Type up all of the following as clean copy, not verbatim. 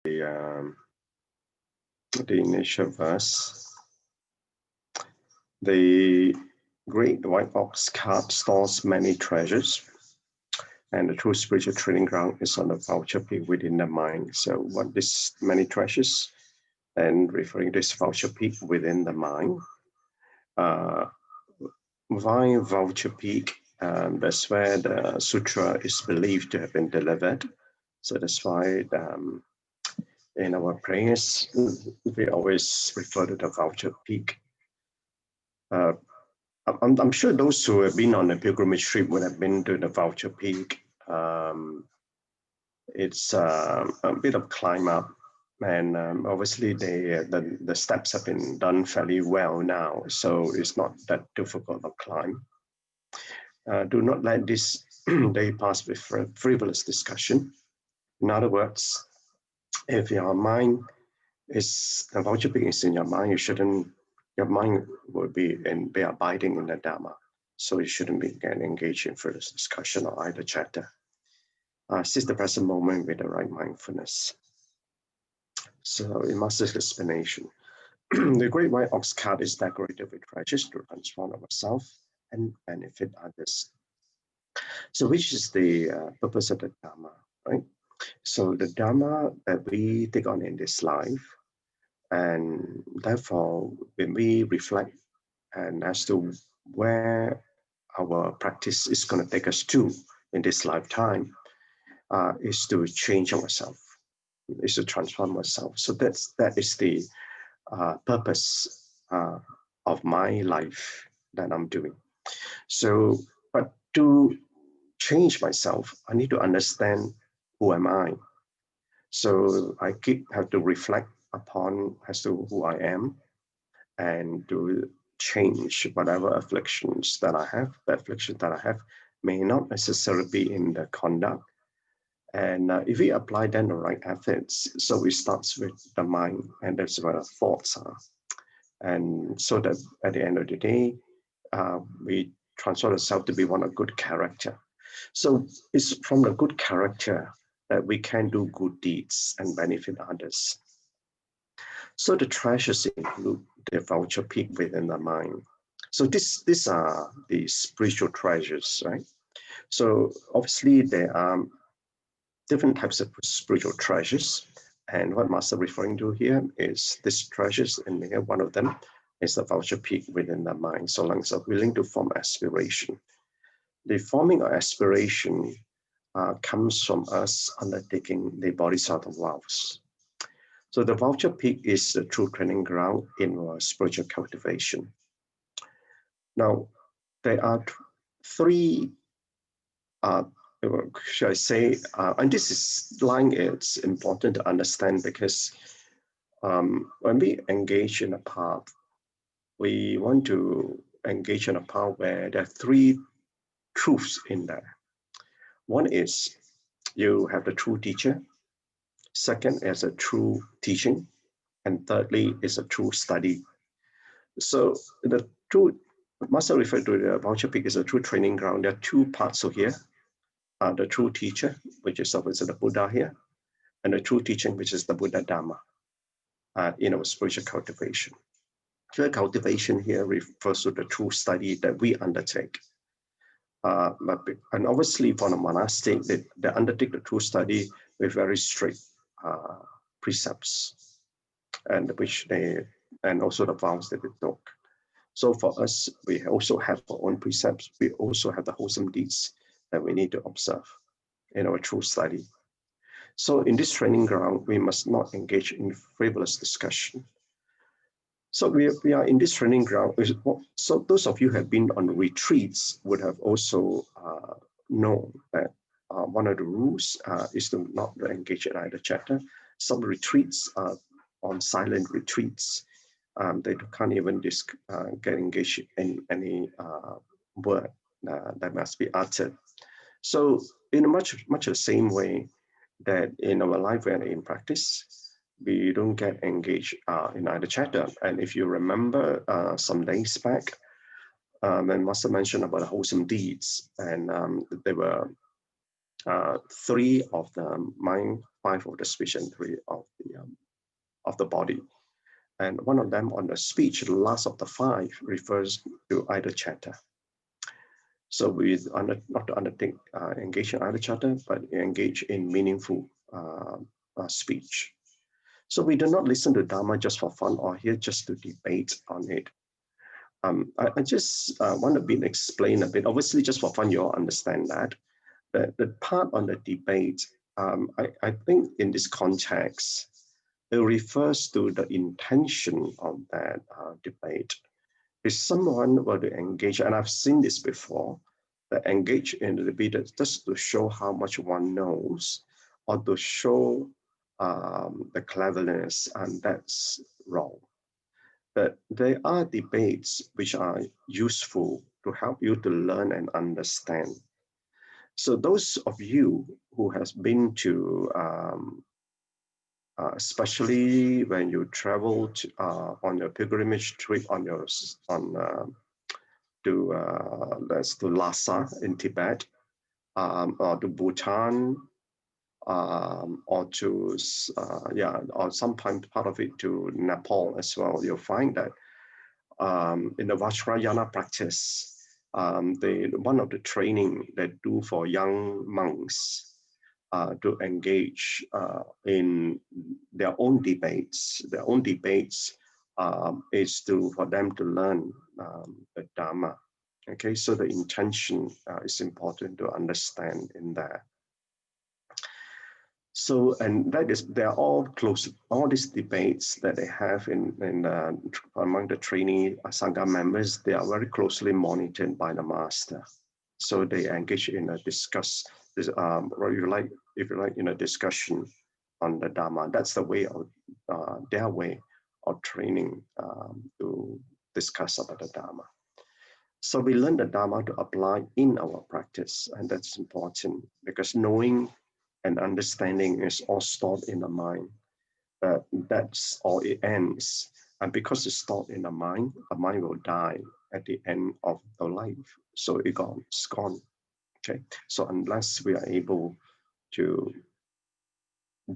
the initial verse. The great white ox cart stores many treasures, and the true spiritual training ground is on the voucher peak within the mind. So what is many treasures? And referring to this voucher peak within the mind. Why voucher peak? That's where the sutra is believed to have been delivered. So that's why in our prayers, we always refer to the voucher peak. I'm sure those who have been on a pilgrimage trip would have been to the voucher peak. It's a bit of climb up, and obviously the steps have been done fairly well now, so it's not that difficult of climb. Do not let this day pass with frivolous discussion. In other words, if your mind is, the voucher peak is in your mind, your mind will be abiding in the Dharma. So you shouldn't be getting engaged in frivolous discussion or either chatter. Seize the present moment with the right mindfulness. So in Master's explanation, the great white ox cart is decorated with treasures to transform ourselves and benefit others. So which is the purpose of the Dharma, right? So the Dharma that we take on in this life, and therefore when we reflect and as to where our practice is going to take us to in this lifetime, is to change ourselves, is to transform ourselves. So that is the purpose of my life that I'm doing. So, but to change myself, I need to understand who am I. So I have to reflect upon as to who I am, and to change whatever afflictions that I have. The afflictions that I have may not necessarily be in the conduct. And if we apply then the right efforts, so it starts with the mind, and that's where the thoughts are. And so that at the end of the day, we transform ourselves to be one of good character. So it's from the good character that we can do good deeds and benefit others. So the treasures include the voucher peak within the mind. So these are the spiritual treasures, right? So obviously there are different types of spiritual treasures. And what Master referring to here is these treasures, and here one of them is the voucher peak within the mind, so long as we're willing to form aspiration. The forming of aspiration comes from us undertaking the bodhisattva vows. So the voucher peak is the true training ground in our spiritual cultivation. Now, there are three, should I say, and this line is important to understand because when we engage in a path, we want to engage in a path where there are three truths in there. One is you have the true teacher. Second is a true teaching. And thirdly is a true study. So the true, Master referred to the voucher peak as a true training ground. There are two parts of here. The true teacher, which is obviously the Buddha here, and the true teaching, which is the Buddha Dhamma in our spiritual cultivation. Spiritual cultivation here refers to the true study that we undertake. And obviously for the monastic, they undertake the true study with very strict precepts, and also the vows that they took. So for us, we also have our own precepts. We also have the wholesome deeds that we need to observe in our true study. So in this training ground, we must not engage in frivolous discussion. So we are in this training ground. So those of you who have been on retreats would have also known that one of the rules is to not engage in either chatter. Some retreats are on silent retreats. They can't even get engaged in any word that must be uttered. So in a much the same way that in our life and in practice, we don't get engaged in either chatter. And if you remember some days back, when Master mentioned about the wholesome deeds, and there were three of the mind 5 of the speech and 3 of the body. And one of them on the speech, the last of the 5, refers to idle chatter. So we not to undertake engage in idle chatter, but engage in meaningful speech. So we do not listen to Dharma just for fun or here just to debate on it. I just want to explain a bit. Obviously, just for fun, you all understand that. The part on the debate, I think in this context, it refers to the intention of that debate. If someone were to engage, and I've seen this before, that engage in the debate just to show how much one knows, or to show the cleverness, and that's wrong. But there are debates which are useful to help you to learn and understand. So those of you who has been to, especially when you travel to, on your pilgrimage trip to Lhasa in Tibet, or to Bhutan, or to or some part of it to Nepal as well, you'll find that in the Vajrayana practice, one of the training they do for young monks to engage in their own debates. Their own debates is for them to learn the Dharma. Okay, so the intention is important to understand in there. So, and that is, they're all close, all these debates that they have among the trainee Sangha members, they are very closely monitored by the master. So they engage in a or if you like, in a discussion on the Dharma. That's the way of, their way of training to discuss about the Dharma. So we learn the Dharma to apply in our practice, and that's important because knowing and understanding is all stored in the mind. That's all it ends. And because it's stored in the mind will die at the end of the life. So it's gone. Okay. So unless we are able to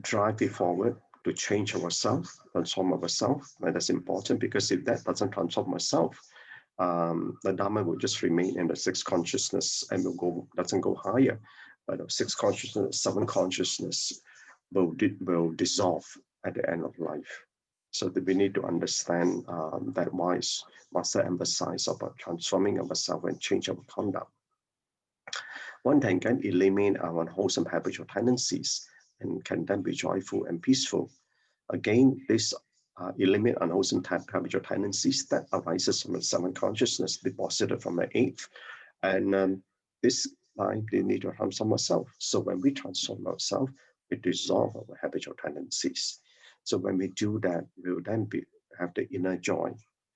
drive it forward, to change ourselves, transform ourselves, and that's important because if that doesn't transform ourselves, the Dharma will just remain in the 6th consciousness and doesn't go higher. But the 6th consciousness, 7th consciousness will dissolve at the end of life. So that we need to understand that wise Master emphasize about transforming ourselves and change our conduct. One can eliminate our unwholesome habitual tendencies and can then be joyful and peaceful. Again, this eliminate unwholesome habitual tendencies that arises from the 7th consciousness deposited from the 8th. And this time they need to transform ourselves. So when we transform ourselves, we dissolve our habitual tendencies. So when we do that, we will then have the inner joy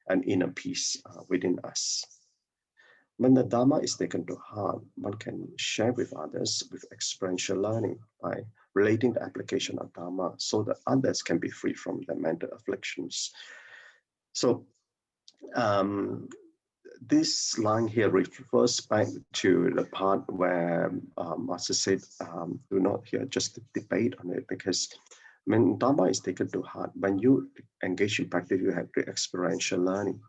and inner peace within us. When the Dharma is taken to heart, one can share with others with experiential learning by relating the application of Dharma so that others can be free from their mental afflictions. So this line here refers back to the part where Master said, do not here just debate on it, because when Dharma is taken to heart, when you engage in practice, you have the experiential learning.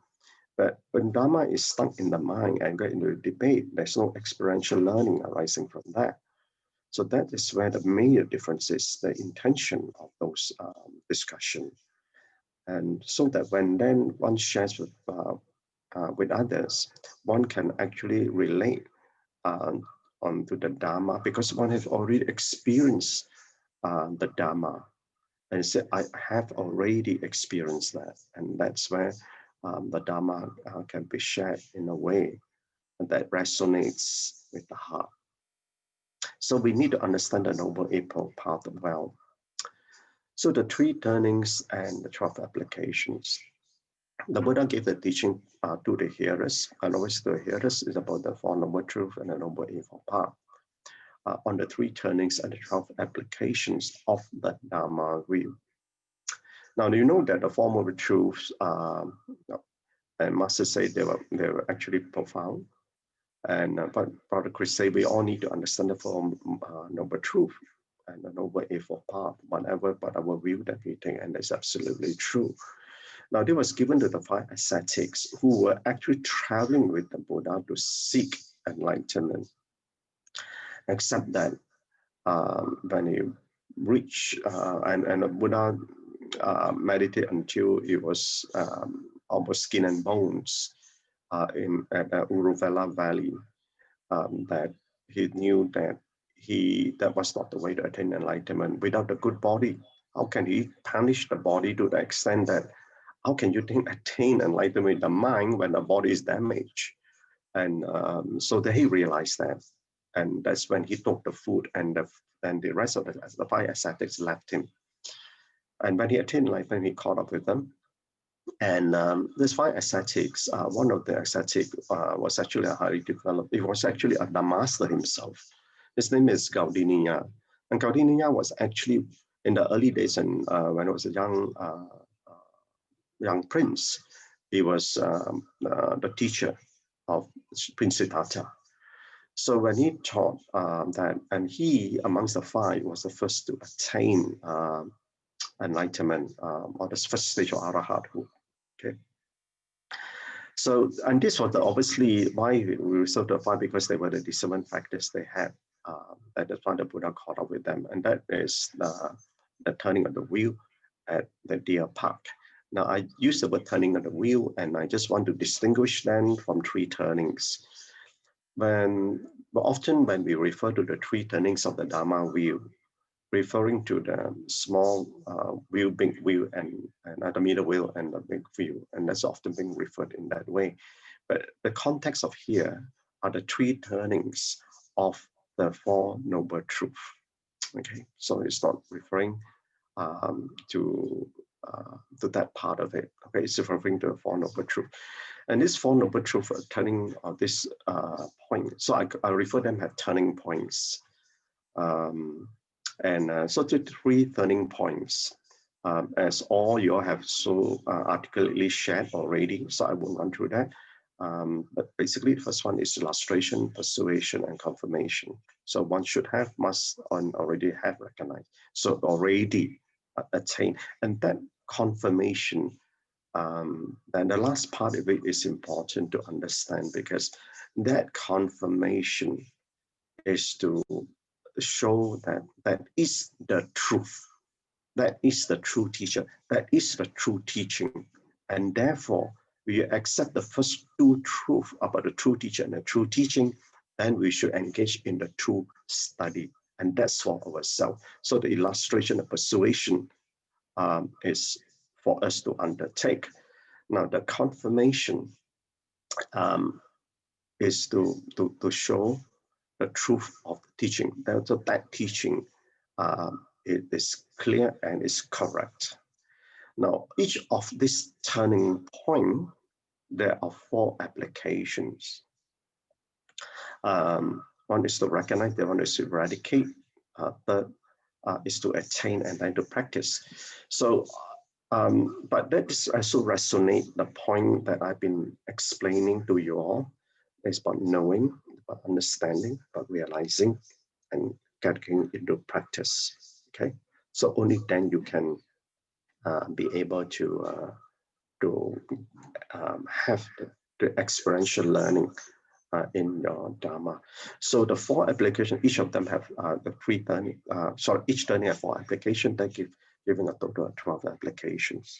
But when Dharma is stuck in the mind and get into a debate, there's no experiential learning arising from that. So that is where the major difference is, the intention of those discussions. And so that when then one shares with others, one can actually relate onto the Dharma because one has already experienced the Dharma. And say, I have already experienced that. And that's where the Dharma can be shared in a way that resonates with the heart. So we need to understand the Noble Eightfold Path well. So the 3 turnings and the 12 applications. The Buddha gave the teaching to the hearers, and always the hearers is about the Four Noble Truths and the Noble Eightfold Path. On the 3 turnings and the 12 applications of the Dharma wheel. Now, you know that the Four Noble Truths, and Master said they were actually profound. And but Brother Chris said we all need to understand the Four Noble Truths. and an over A4 path, whatever, but our view that we take, and that's absolutely true. Now, this was given to the 5 ascetics who were actually traveling with the Buddha to seek enlightenment, except that when he reached, and the Buddha meditated until it was almost skin and bones at Uruvela Valley, that he knew that that was not the way to attain enlightenment. Without a good body, how can he punish the body to the extent that how can you attain enlightenment in the mind when the body is damaged? And so that he realized that, and that's when he took the food, and the rest of the 5 ascetics left him. And when he attained enlightenment, he caught up with them. And these 5 ascetics, one of the ascetics was actually a highly developed, he was actually the master himself. His name is Gaudiniya. And Gaudiniya was actually, in the early days, and when he was a young prince, he was the teacher of Prince Siddhartha. So when he taught that, and he, amongst the 5, was the first to attain enlightenment, or the first stage of arahathood. Okay. So, and this was obviously why we refer to the 5, because they were the discernment factors they had. At the time the Buddha caught up with them, and that is the turning of the wheel at the Deer Park. Now, I use the word turning of the wheel, and I just want to distinguish them from 3 turnings. Often when we refer to the 3 turnings of the Dharma wheel, referring to the small wheel, big wheel, and the middle wheel and the big wheel, and that's often being referred in that way. But the context of here are the 3 turnings of the 4 noble truths. Okay, so it's not referring to that part of it. Okay, it's referring to the 4 noble truths. And these 4 noble truths are turning on this point. So I refer them as turning points. So the 3 turning points, as all you all have so articulately shared already, so I won't run through that. But basically, the first one is illustration, persuasion, and confirmation. So one should have, must, and already have recognized. So already attained. And that confirmation, then the last part of it is important to understand, because that confirmation is to show that that is the truth, that is the true teacher, that is the true teaching. And therefore, we accept the first 2 truths about the true teacher and the true teaching, then we should engage in the true study. And that's for ourselves. So the illustration of persuasion is for us to undertake. Now, the confirmation is to show the truth of the teaching. That teaching it is clear and is correct. Now, each of this turning point, there are 4 applications. One is to recognize, the one is to eradicate, third is to attain, and then to practice. So, but that is also resonate the point that I've been explaining to you all. It's about knowing, about understanding, about realizing, and getting into practice. Okay, so only then you can be able to have the experiential learning in your Dharma. So the 4 applications, each of them have the 3 turning. Each turning have 4 applications. That giving a total of 12 applications.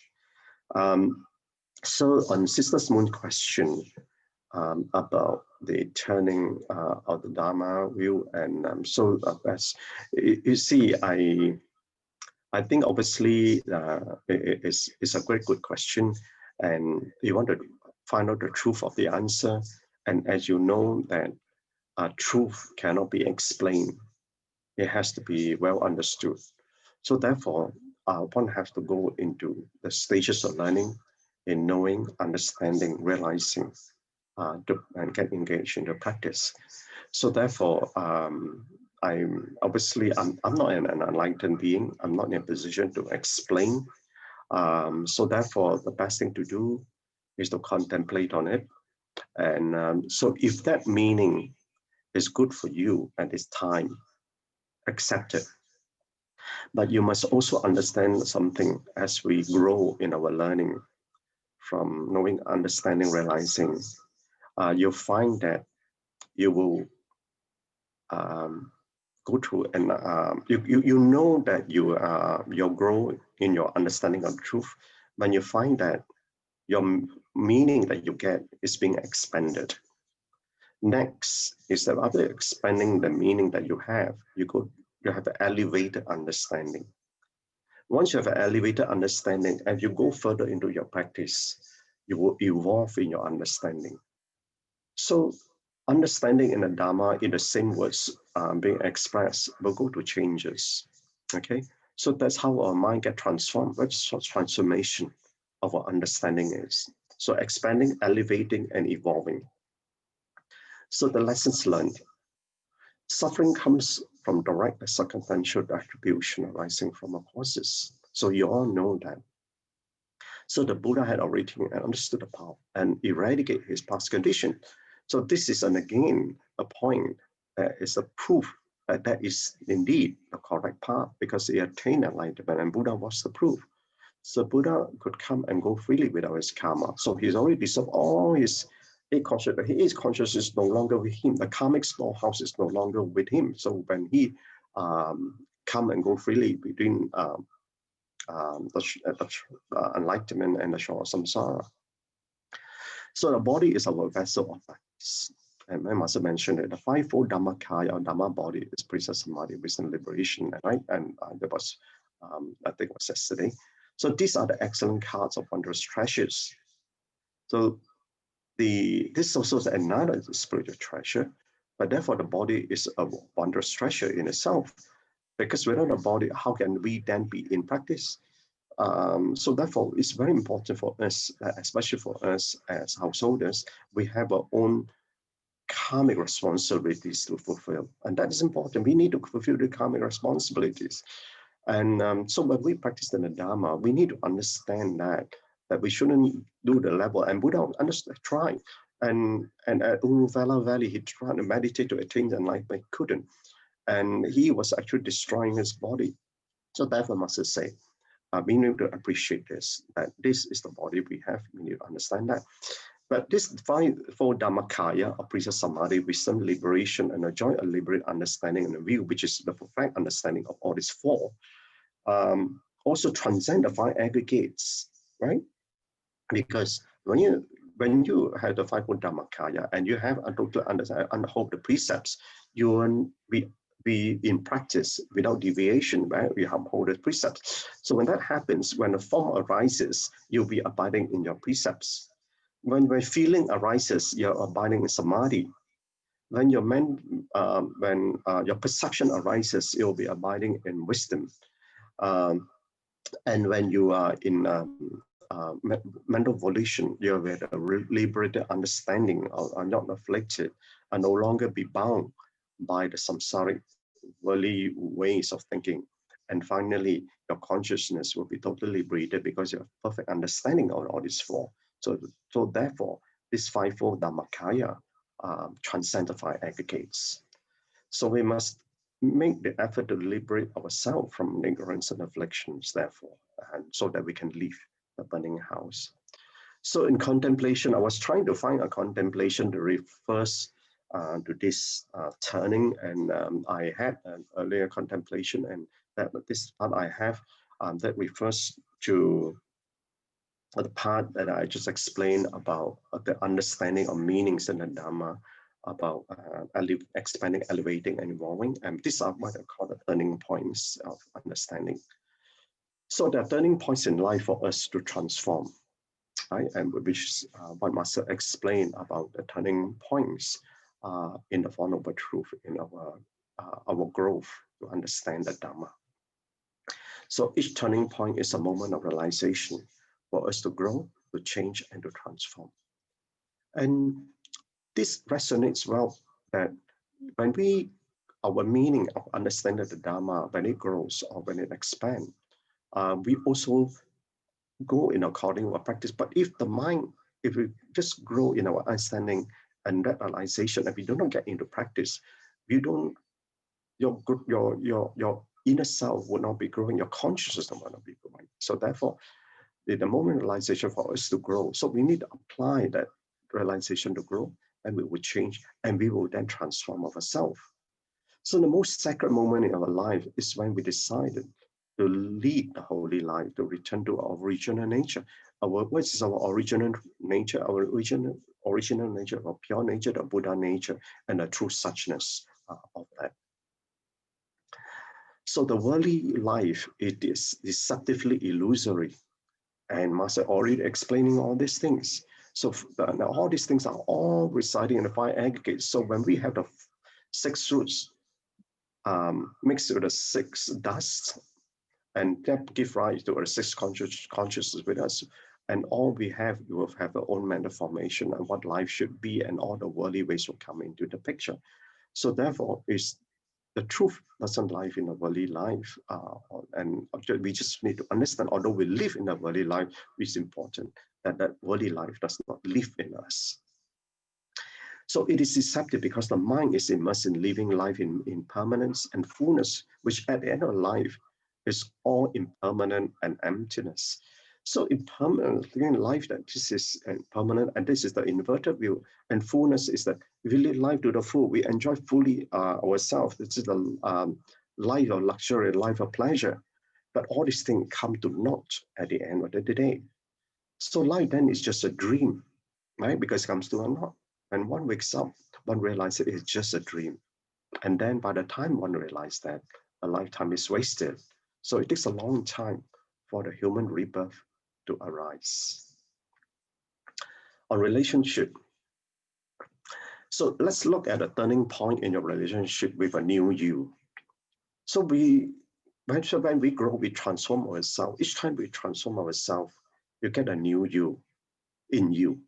So on Sister Moon's question about the turning of the Dharma wheel, and as you see, I think obviously it's a very good question, and you want to find out the truth of the answer. And as you know, that truth cannot be explained; it has to be well understood. So therefore, one has to go into the stages of learning, in knowing, understanding, realizing, and get engaged in the practice. So therefore, I'm not an enlightened being. I'm not in a position to explain. So therefore, the best thing to do is to contemplate on it. And so if that meaning is good for you at this time, accept it. But you must also understand something as we grow in our learning from knowing, understanding, realizing. You'll find that you will go through and you know that you'll grow in your understanding of truth when you find that your meaning that you get is being expanded. Next is that after expanding the meaning that you have an elevated understanding. Once you have an elevated understanding, as you go further into your practice, you will evolve in your understanding. So understanding in the Dharma, in the same words being expressed, will go to changes. Okay, so that's how our mind gets transformed. That's what transformation of our understanding is. So expanding, elevating, and evolving. So the lessons learned. Suffering comes from direct circumstantial attribution arising from our causes. So you all know that. So the Buddha had already understood the path and eradicate his past condition. So this is, and again, a point that is a proof that that is indeed the correct path because he attained enlightenment and Buddha was the proof. So Buddha could come and go freely without his karma. So he's already dissolved all his conscious, but his consciousness is no longer with him. The karmic storehouse is no longer with him. So when he come and go freely between the enlightenment and the shore of samsara. So the body is our vessel of practice. And my master mentioned that the fivefold Dhammakaya or Dhamma body is precept, samadhi, wisdom, liberation, right? And there was, I think it was yesterday. So these are the excellent cards of wondrous treasures. So this also is another spiritual treasure, but therefore the body is a wondrous treasure in itself. Because without a body, how can we then be in practice? So therefore, it's very important for us, especially for us as householders, we have our own karmic responsibilities to fulfill. And that is important. We need to fulfill the karmic responsibilities. And so when we practice in the Dharma, we need to understand that we shouldn't do the level. And Buddha tried. And at Uruvela Valley, he tried to meditate to attain the enlightenment, couldn't. And he was actually destroying his body. So therefore, Master say, we need to appreciate this, that this is the body we have. We need to understand that. But this fivefold Dhammakaya, or precept, samadhi, wisdom, liberation, and a joy, a liberate understanding and a view, which is the perfect understanding of all these four, also transcend the five aggregates, right? Because when you have the fivefold Dhammakaya and you have a total understanding and hold the precepts, you will be in practice without deviation, right? We uphold the precepts. So when that happens, when a form arises, you'll be abiding in your precepts. When feeling arises, you're abiding in samadhi. When your your perception arises, you'll be abiding in wisdom. And when you are in mental volition, you're with a liberated understanding, are not afflicted, and no longer be bound by the samsaric worldly ways of thinking. And finally, your consciousness will be totally liberated because you have perfect understanding of all these four. So therefore, this fivefold Dhammakaya transcend the five aggregates. So we must make the effort to liberate ourselves from ignorance and afflictions, therefore, and so that we can leave the burning house. So in contemplation, I was trying to find a contemplation that refers to this turning, and I had an earlier contemplation, and that this part I have that refers to the part that I just explained about the understanding of meanings in the Dhamma, about expanding, elevating, and evolving. And these are what I call the turning points of understanding. So there are turning points in life for us to transform, right? And which is what Master explained about the turning points in the Four Noble Truth in our growth to understand the Dhamma. So each turning point is a moment of realization for us to grow, to change, and to transform. And this resonates well that when our meaning of understanding the Dharma, when it grows or when it expands, we also go in according to our practice. But if the mind, if we just grow in our understanding and that realization, and we do not get into practice, you don't, your inner self would not be growing, your consciousness will not be growing. So therefore, the moment realization for us to grow, so we need to apply that realization to grow, and we will change, and we will then transform ourselves. So the most sacred moment in our life is when we decided to lead the holy life, to return to our original nature. What is our original nature? Our original nature, our pure nature, the Buddha nature, and the true suchness of that. So the worldly life, it is deceptively illusory. And Master already explaining all these things. So now all these things are all residing in the five aggregates. So when we have the six roots mixed with the six dusts, and that give rise to our six consciousness with us, and all we have, you will have our own mental formation and what life should be, and all the worldly ways will come into the picture. So therefore, is the truth doesn't live in a worldly life, and we just need to understand, although we live in a worldly life, it's important that that worldly life does not live in us. So it is deceptive because the mind is immersed in living life in impermanence and fullness, which at the end of life is all impermanent and emptiness. So impermanent living life, that this is impermanent, and this is the inverted view, and fullness is that we live life to the full, we enjoy fully ourselves. This is the life of luxury, life of pleasure. But all these things come to naught at the end of the day. So life then is just a dream, right? Because it comes to a naught. And one wakes up, one realizes it's just a dream. And then by the time one realizes that, a lifetime is wasted. So it takes a long time for the human rebirth to arise. On relationship. So let's look at a turning point in your relationship with a new you. So when we grow, we transform ourselves. Each time we transform ourselves, you get a new you in you.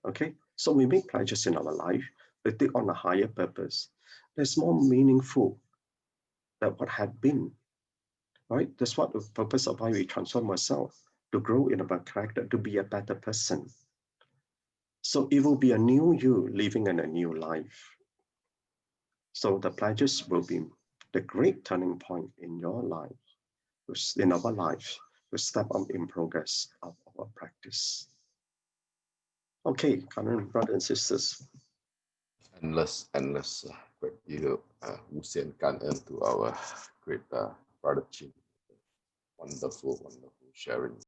Okay, so we make pledges in our life, we take on a higher purpose. That's more meaningful than what had been, right? That's what the purpose of why we transform ourselves, to grow in our character, to be a better person. So it will be a new you living in a new life. So the pledges will be the great turning point in your life, in our life, to step up in progress of our practice. Okay, current brothers and sisters. Endless great deal Gan En to our great brother Chin. Wonderful sharing.